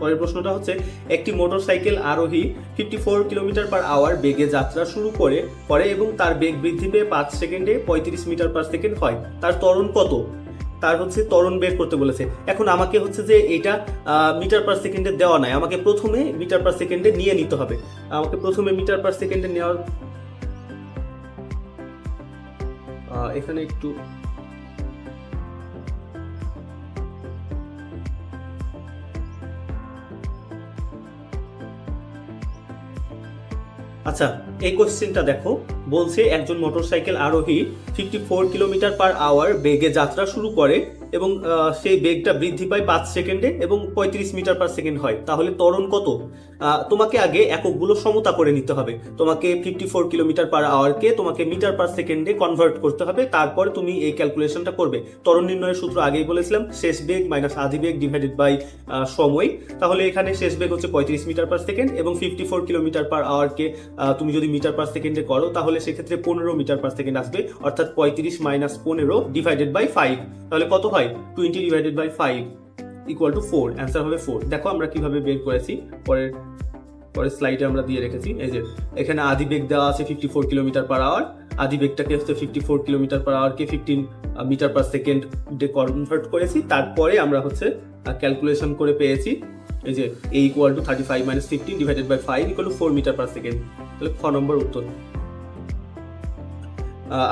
পরের প্রশ্নটা হচ্ছে একটি মোটরসাইকেল আরোহী 54 কিলোমিটার/আওয়ার বেগে যাত্রা শুরু করে এবং তার বেগ বৃদ্ধি পেয়ে 5 সেকেন্ডে 35 মিটার/সেকেন্ড হয়। তার ত্বরণ কত? তার হচ্ছে ত্বরণ বের করতে বলেছে। এখন আমাকে হচ্ছে যে এটা মিটার/সেকেন্ডে দেওয়া নাই, আমাকে প্রথমে মিটার/সেকেন্ডে নিয়ে নিতে হবে। আমাকে প্রথমে মিটার/সেকেন্ডে নেওয়ার এখানে একটু আচ্ছা, এই কোশ্চেনটা দেখো, বলছে একজন মোটরসাইকেল আরোহী 54 কিলোমিটার/আওয়ার বেগে যাত্রা শুরু করে এবং সেই বেগটা বৃদ্ধি পায় 5 সেকেন্ডে এবং 35 মিটার/সেকেন্ড হয়। তাহলে ত্বরণ কত? তোমাকে আগে এককগুলো সমতা করে নিতে হবে। তোমাকে 54 কিলোমিটার/আওয়ারকে তোমাকে মিটার/সেকেন্ডে কনভার্ট করতে হবে, তারপরে তুমি এই ক্যালকুলেশনটা করবে। ত্বরণ নির্ণয়ের সূত্র আগেই বলেছিলাম, শেষ বেগ মাইনাস আদি বেগ ডিভাইডেড বাই সময়। তাহলে এখানে শেষ বেগ হচ্ছে 35 মিটার/সেকেন্ড এবং 54 কিলোমিটার/আওয়ারকে তুমি যদি মিটার/সেকেন্ডে করো তাহলে সেক্ষেত্রে 15 মিটার/সেকেন্ড আসবে, অর্থাৎ 35 মাইনাস 15 ডিভাইডেড বাই 5। তাহলে কত হয়? 20 divided by 5 equal to 4। Answer হবে 4। দেখো আমরা কিভাবে বের করেছি, পরের স্লাইডে আমরা দিয়ে রেখেছি। এই যে এখানে আদি বেগ দেওয়া আছে 54 কিলোমিটার/আওয়ার, আদি বেগটাকে হচ্ছে 54 কিলোমিটার/আওয়ারকে 15 মিটার/সেকেন্ডে কনভার্ট করেছি, তারপরে আমরা হচ্ছে ক্যালকুলেশন করে পেয়েছি এই যে a equal to 35 minus 15 divided by 5 equal to 4 metre per second. তাহলে খ নম্বর উত্তর।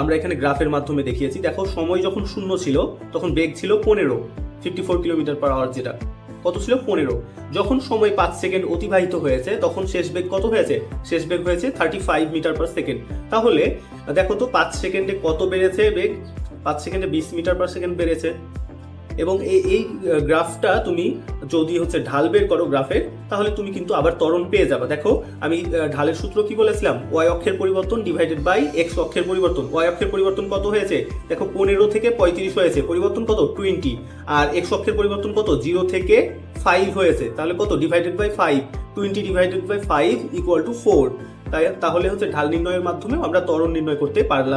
আমরা এখানে গ্রাফের মাধ্যমে দেখিয়েছি। দেখো, সময় যখন শূন্য ছিল তখন বেগ ছিল 15, 54 কিলোমিটার/আওয়ার, যেটা কত ছিল? 15। যখন সময় 5 সেকেন্ড অতিবাহিত হয়েছে তখন শেষ বেগ কত হয়েছে? শেষ বেগ হয়েছে 35 মিটার/সেকেন্ড। তাহলে দেখো তো 5 সেকেন্ডে কত বেড়েছে বেগ? 5 সেকেন্ডে 20 মিটার/সেকেন্ড বেড়েছে। এবং এই গ্রাফটা তুমি যদি হচ্ছে ঢাল বের করো গ্রাফের, তাহলে তুমি কিন্তু আবার ত্বরণ পেয়ে যাবে। দেখো, আমি ঢালের সূত্র কি বলেছিলাম? ওয়াই অক্ষের পরিবর্তন ডিভাইডেড বাই এক্স অক্ষের পরিবর্তন। ওয়াই অক্ষের পরিবর্তন কত হয়েছে? দেখো, 15 থেকে 35 হয়েছে, পরিবর্তন কত? 20। আর এক্স অক্ষের পরিবর্তন কত? 0 থেকে 5 হয়েছে, তাহলে কত? Divided by 5। 20 divided by 5 equal to 4। তাহলে হচ্ছে ঢাল নির্ণয়ের মাধ্যমে আমরা ত্বরণ নির্ণয় করতে পারলাম।